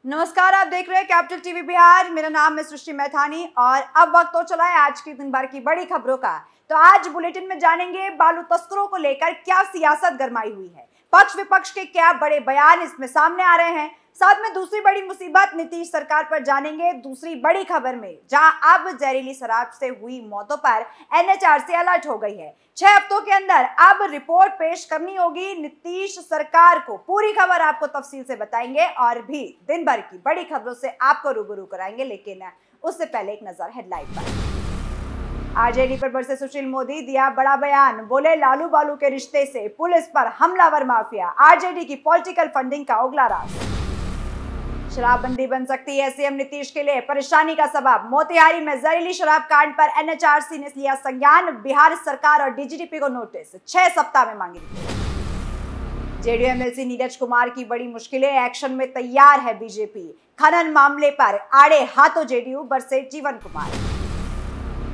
नमस्कार, आप देख रहे हैं कैपिटल टीवी बिहार। मेरा नाम है सृष्टि मैथानी और अब वक्त हो चला है आज की दिन भर की बड़ी खबरों का। तो आज बुलेटिन में जानेंगे बालू तस्करों को लेकर क्या सियासत गरमाई हुई है, पक्ष विपक्ष के क्या बड़े बयान इसमें सामने आ रहे हैं। साथ में दूसरी बड़ी मुसीबत नीतीश सरकार पर जानेंगे दूसरी बड़ी खबर में, जहां अब जहरीली शराब से हुई मौतों पर एनएचआरसी अलर्ट हो गई है। 6 हफ्तों के अंदर अब रिपोर्ट पेश करनी होगी नीतीश सरकार को। पूरी खबर आपको तफसील से बताएंगे और भी दिन भर की बड़ी खबरों से आपको रूबरू कराएंगे, लेकिन उससे पहले एक नजर हेडलाइन पर। आरजेडी पर बरसे सुशील मोदी, दिया बड़ा बयान, बोले लालू बालू के रिश्ते से पुलिस पर हमलावर माफिया, आरजेडी की पॉलिटिकल फंडिंग का उगला राज। शराबबंदी बन सकती है सीएम नीतीश के लिए परेशानी का सबब, मोतिहारी में जहरीली शराब कांड पर एनएचआरसी ने लिया संज्ञान, बिहार सरकार और डीजीपी को नोटिस, 6 सप्ताह में मांगी report. JDU MLC Neeraj Kumar की बड़ी मुश्किलें, एक्शन में तैयार है बीजेपी, खनन मामले पर आड़े हाथों जेडीयू, बरसे जीवन कुमार।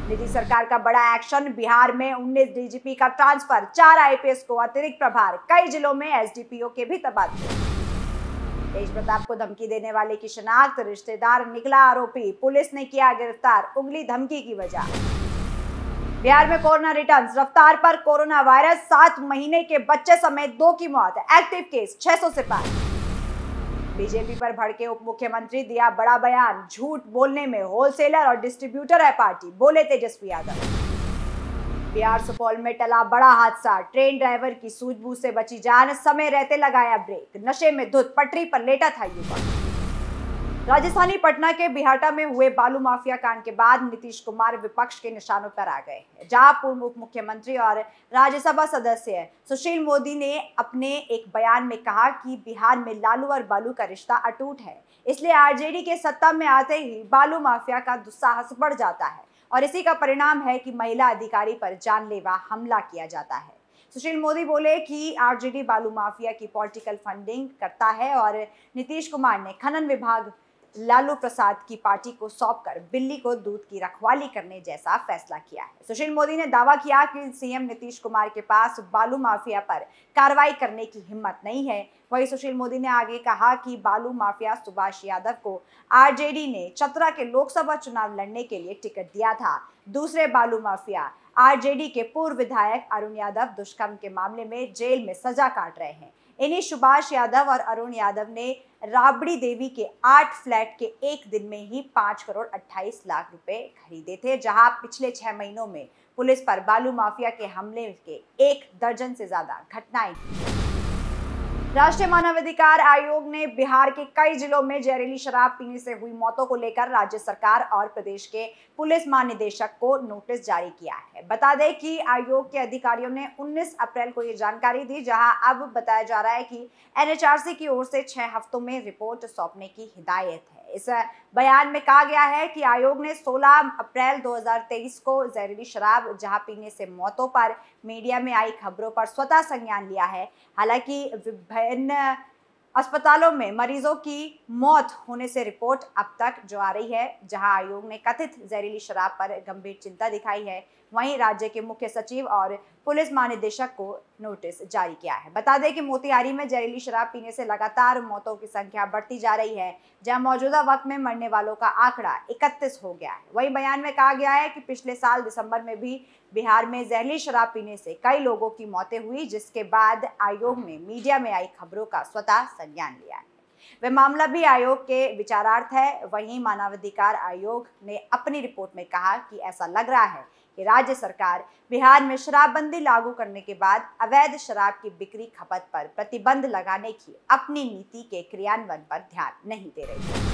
नीतीश सरकार का बड़ा एक्शन, बिहार में 19 डीजीपी का ट्रांसफर, 4 आईपीएस को अतिरिक्त प्रभार, कई जिलों में एसडीपीओ के भी तबादले। तेज प्रताप को धमकी देने वाले की शिनाख्त, रिश्तेदार निकला आरोपी, पुलिस ने किया गिरफ्तार, उंगली धमकी की वजह। बिहार में कोरोना रिटर्न्स, रफ्तार पर कोरोना वायरस, 7 महीने के बच्चे समेत 2 की मौत, एक्टिव केस 600 से पार। बीजेपी पर भड़के उप मुख्यमंत्री, दिया बड़ा बयान, झूठ बोलने में होलसेलर और डिस्ट्रीब्यूटर है पार्टी, बोले तेजस्वी यादव। बिहार सुपौल में टला बड़ा हादसा, ट्रेन ड्राइवर की सूझबूझ से बची जान, समय रहते लगाया ब्रेक, नशे में धुत पटरी पर लेटा था युवक। राजधानी पटना के बिहाटा में हुए बालू माफिया कांड के बाद नीतीश कुमार विपक्ष के निशानों पर आ गए हैं, जहां पूर्व उप मुख्यमंत्री और राज्यसभा सदस्य सुशील मोदी ने अपने एक बयान में कहा कि बिहार में लालू और बालू का रिश्ता अटूट है, इसलिए आरजेडी के सत्ता में आते ही बालू माफिया का दुस्साहस बढ़ जाता है और इसी का परिणाम है कि महिला अधिकारी पर जानलेवा हमला किया जाता है। सुशील मोदी बोले कि आरजेडी बालू माफिया की पॉलिटिकल फंडिंग करता है और नीतीश कुमार ने खनन विभाग लालू प्रसाद की पार्टी को सौंपकर बिल्ली को दूध की रखवाली करने जैसा फैसला किया है। सुशील मोदी ने दावा किया कि सीएम नीतीश कुमार के पास बालू माफिया पर कार्रवाई करने की हिम्मत नहीं है। वहीं सुशील मोदी ने आगे कहा कि बालू माफिया सुभाष यादव को आरजेडी ने चतरा के लोकसभा चुनाव लड़ने के लिए टिकट दिया था। दूसरे बालू माफिया आरजेडी के पूर्व विधायक अरुण यादव दुष्कर्म के मामले में जेल में सजा काट रहे हैं। इन्हीं सुभाष यादव और अरुण यादव ने राबड़ी देवी के 8 फ्लैट के एक दिन में ही 5 करोड़ 28 लाख रुपए खरीदे थे, जहां पिछले 6 महीनों में पुलिस पर बालू माफिया के हमले के 1 दर्जन से ज्यादा घटनाएं की। राष्ट्रीय मानवाधिकार आयोग ने बिहार के कई जिलों में जहरीली शराब पीने से हुई मौतों को लेकर राज्य सरकार और प्रदेश के पुलिस महानिदेशक को नोटिस जारी किया है। बता दें कि आयोग के अधिकारियों ने 19 अप्रैल को ये जानकारी दी, जहां अब बताया जा रहा है कि एनएचआरसी की ओर से 6 हफ्तों में रिपोर्ट सौंपने की हिदायत है। इस बयान में कहा गया है कि आयोग ने 16 अप्रैल 2023 को जहरीली शराब जहां पीने से मौतों पर मीडिया में आई खबरों पर स्वतः संज्ञान लिया है। हालांकि विभिन्न अस्पतालों में मरीजों की मौत होने से रिपोर्ट अब तक जो आ रही है, जहां आयोग ने कथित जहरीली शराब पर गंभीर चिंता दिखाई है, वहीं राज्य के मुख्य सचिव और पुलिस महानिदेशक को नोटिस जारी किया है। बता दें कि मोतिहारी में जहरीली शराब पीने से लगातार मौतों की संख्या बढ़ती जा रही है, जहां मौजूदा वक्त में मरने वालों का आंकड़ा 31 हो गया है। वहीं बयान में कहा गया है कि पिछले साल दिसंबर में भी बिहार में जहरीली शराब पीने से कई लोगों की मौतें हुई, जिसके बाद आयोग ने मीडिया में आई खबरों का स्वतः संज्ञान लिया है। वह मामला भी आयोग के विचारार्थ है। वहीं मानवाधिकार आयोग ने अपनी रिपोर्ट में कहा कि ऐसा लग रहा है कि राज्य सरकार बिहार में शराबबंदी लागू करने के बाद अवैध शराब की बिक्री खपत पर प्रतिबंध लगाने की अपनी नीति के क्रियान्वयन पर ध्यान नहीं दे रही है।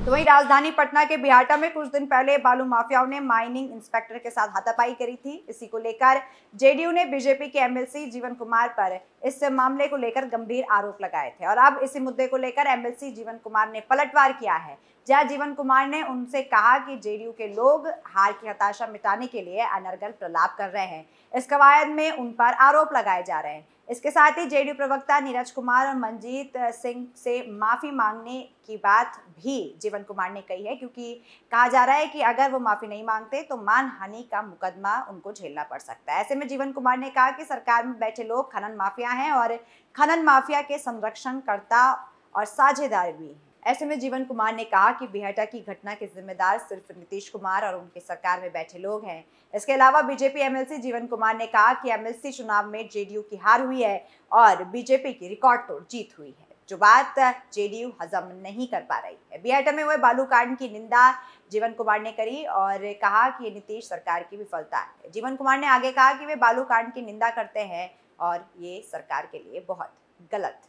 तो वहीं राजधानी पटना के बिहाटा में कुछ दिन पहले बालू माफियाओं ने माइनिंग इंस्पेक्टर के साथ हाथापाई करी थी। इसी को लेकर जेडीयू ने बीजेपी के एमएलसी जीवन कुमार पर इस मामले को लेकर गंभीर आरोप लगाए थे और अब इसी मुद्दे को लेकर एमएलसी जीवन कुमार ने पलटवार किया है, जहां जीवन कुमार ने उनसे कहा कि जेडीयू के लोग हार की हताशा मिटाने के लिए अनर्गल प्रलाप कर रहे हैं। इस कवायद में उन पर आरोप लगाए जा रहे हैं। इसके साथ ही जेडीयू प्रवक्ता नीरज कुमार और मंजीत सिंह से माफी मांगने की बात भी जीवन कुमार ने कही है, क्योंकि कहा जा रहा है कि अगर वो माफी नहीं मांगते तो मानहानि का मुकदमा उनको झेलना पड़ सकता है। ऐसे में जीवन कुमार ने कहा कि सरकार में बैठे लोग खनन माफिया हैं और खनन माफिया के संरक्षणकर्ता और साझेदार भी हैं। ऐसे में जीवन कुमार ने कहा कि बेहटा की घटना के जिम्मेदार सिर्फ नीतीश कुमार और उनकी सरकार में बैठे लोग हैं। इसके अलावा बीजेपी एमएलसी जीवन कुमार ने कहा कि एमएलसी चुनाव में जेडीयू की हार हुई है और बीजेपी की रिकॉर्ड तोड़ जीत हुई है, जो बात जेडीयू हजम नहीं कर पा रही है। बेहटा में हुए बालू कांड की निंदा जीवन कुमार ने करी और कहा कि ये नीतीश सरकार की विफलता है। जीवन कुमार ने आगे कहा कि वे बालू कांड की निंदा करते हैं और ये सरकार के लिए बहुत गलत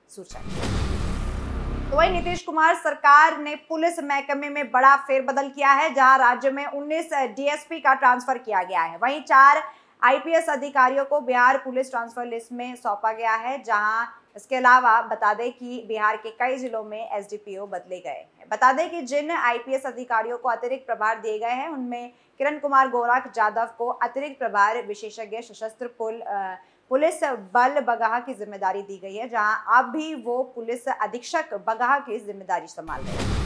सूचना है। तो वही नीतीश कुमार सरकार ने पुलिस महकमे में बड़ा फेरबदल किया है, जहां राज्य में 19 डीएसपी का ट्रांसफर किया गया है। वहीं 4 आईपीएस अधिकारियों को बिहार पुलिस ट्रांसफर लिस्ट में सौंपा गया है। जहां इसके अलावा बता दें कि बिहार के कई जिलों में एसडीपीओ बदले गए हैं। बता दें कि जिन आईपीएस अधिकारियों को अतिरिक्त प्रभार दिए गए हैं उनमें किरण कुमार गोरख जादव को अतिरिक्त प्रभार विशेषज्ञ सशस्त्र पुलिस बल बगहा की जिम्मेदारी दी गई है, जहां अब भी वो पुलिस अधीक्षक बगहा की जिम्मेदारी संभाल रहे हैं।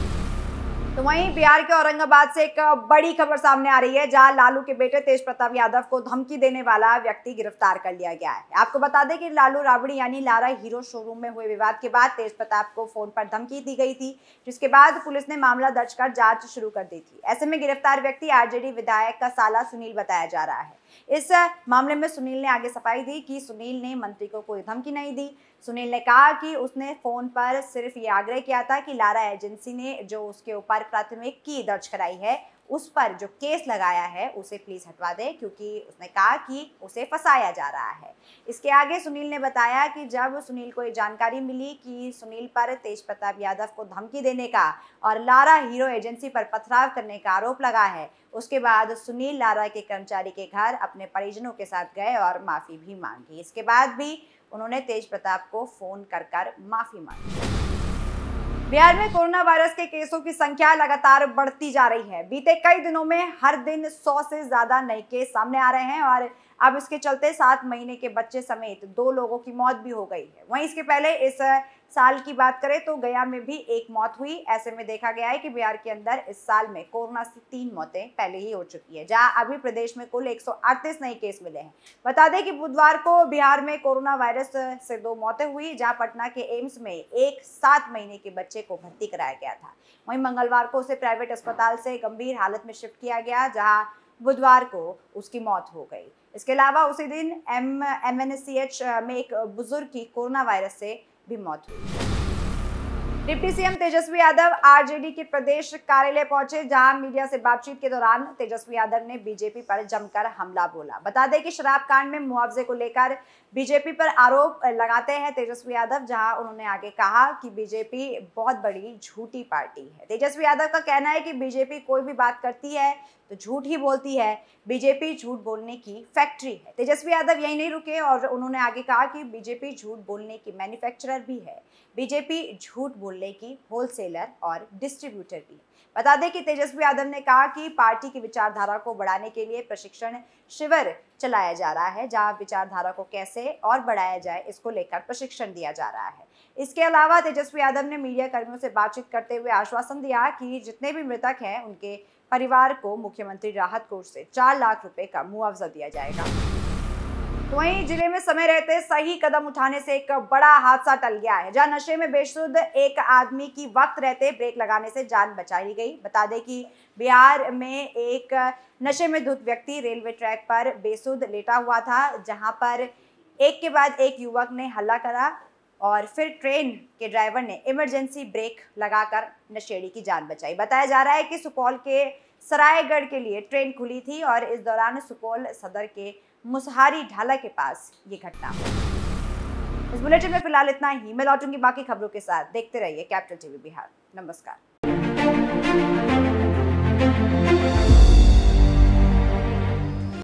तो वहीं बिहार के औरंगाबाद से एक बड़ी खबर सामने आ रही है, जहां लालू के बेटे तेज प्रताप यादव को धमकी देने वाला व्यक्ति गिरफ्तार कर लिया गया है। आपको बता दें कि लालू राबड़ी यानी लारा हीरो शोरूम में हुए विवाद के बाद तेज प्रताप को फोन पर धमकी दी गई थी, जिसके बाद पुलिस ने मामला दर्ज कर जांच शुरू कर दी थी। ऐसे में गिरफ्तार व्यक्ति आरजेडी विधायक का साला सुनील बताया जा रहा है। इस मामले में सुनील ने आगे सफाई दी कि सुनील ने मंत्री को कोई धमकी नहीं दी। सुनील ने कहा कि उसने फोन पर सिर्फ ये आग्रह किया था कि लारा एजेंसी ने जो उसके ऊपर प्राथमिकी दर्ज कराई है, उस पर जो केस लगाया है उसे प्लीज हटवा दे, क्योंकि उसने कहा कि उसे फंसाया जा रहा है। इसके आगे सुनील ने बताया कि जब सुनील को ये जानकारी मिली कि सुनील पर तेज प्रताप यादव को धमकी देने का और लारा हीरो एजेंसी पर पथराव करने का आरोप लगा है, उसके बाद सुनील लारा के कर्मचारी के घर अपने परिजनों के साथ गए और माफी भी मांगी। इसके बाद भी उन्होंने तेज प्रताप को फोन कर माफी मांगी। बिहार में कोरोना वायरस के केसों की संख्या लगातार बढ़ती जा रही है। बीते कई दिनों में हर दिन 100 से ज्यादा नए केस सामने आ रहे हैं और अब इसके चलते 7 महीने के बच्चे समेत 2 लोगों की मौत भी हो गई है। वहीं इसके पहले इस साल की बात करें तो गया में भी एक मौत हुई। ऐसे में देखा गया है कि बिहार के अंदर इस साल में कोरोना से 3 मौतें पहले ही हो चुकी है, जहां अभी प्रदेश में कुल 138 नए केस मिले हैं। बता दें कि बुधवार को बिहार में कोरोना वायरस से 2 मौतें हुई, जहां पटना के एम्स में एक 7 महीने के बच्चे को भर्ती कराया गया था। वहीं मंगलवार को उसे प्राइवेट अस्पताल से गंभीर हालत में शिफ्ट किया गया, जहां बुधवार को उसकी मौत हो गई। इसके अलावा उसी दिन एमएनसीएच में एक बुजुर्ग की कोरोना वायरस से भी मौत हुई। Deputy CM Tejashwi Yadav RJD के प्रदेश कार्यालय पहुंचे, जहां मीडिया से बातचीत के दौरान तेजस्वी यादव ने बीजेपी पर जमकर हमला बोला। बता दें कि शराब कांड में मुआवजे को लेकर बीजेपी पर आरोप लगाते हैं तेजस्वी यादव, जहां उन्होंने आगे कहा कि बीजेपी बहुत बड़ी झूठी पार्टी है। तेजस्वी यादव का कहना है कि बीजेपी कोई भी बात करती है तो झूठ ही बोलती है, बीजेपी झूठ बोलने की फैक्ट्री है। तेजस्वी यादव यही नहीं रुके और उन्होंने आगे कहा कि बीजेपी झूठ बोलने की मैन्युफैक्चरर भी है, बीजेपी झूठ बोलने की होलसेलर और डिस्ट्रीब्यूटर भी है। बता दें कि तेजस्वी यादव ने कहा कि पार्टी की विचारधारा को बढ़ाने के लिए प्रशिक्षण शिविर चलाया जा रहा है, जहां विचारधारा को कैसे और बढ़ाया जाए इसको लेकर प्रशिक्षण दिया जा रहा है। इसके अलावा तेजस्वी यादव ने मीडिया कर्मियों से बातचीत करते हुए आश्वासन दिया कि जितने भी मृतक हैं उनके परिवार को मुख्यमंत्री राहत कोष से 4 लाख रुपए का मुआवजा दिया जाएगा। तो वहीं जिले में समय रहते सही कदम उठाने से एक बड़ा हादसा टल गया है, जहां नशे में बेसुध एक आदमी की वक्त रहते ब्रेक लगाने से जान बचा ली गई। बता दें कि बिहार में एक नशे में धुत व्यक्ति रेलवे ट्रैक पर बेसुध लेटा हुआ था, जहां पर एक के बाद एक युवक ने हल्ला करा और फिर ट्रेन के ड्राइवर ने इमरजेंसी ब्रेक लगाकर नशेड़ी की जान बचाई। बताया जा रहा है कि सुपौल के सरायगढ़ के लिए ट्रेन खुली थी और इस दौरान सुपौल सदर के मुसहारी ढाला के पास ये घटना। इस बुलेटिन में फिलहाल इतना ही। मैं लौटूंगी बाकी खबरों के साथ। देखते रहिए कैपिटल टीवी बिहार। नमस्कार।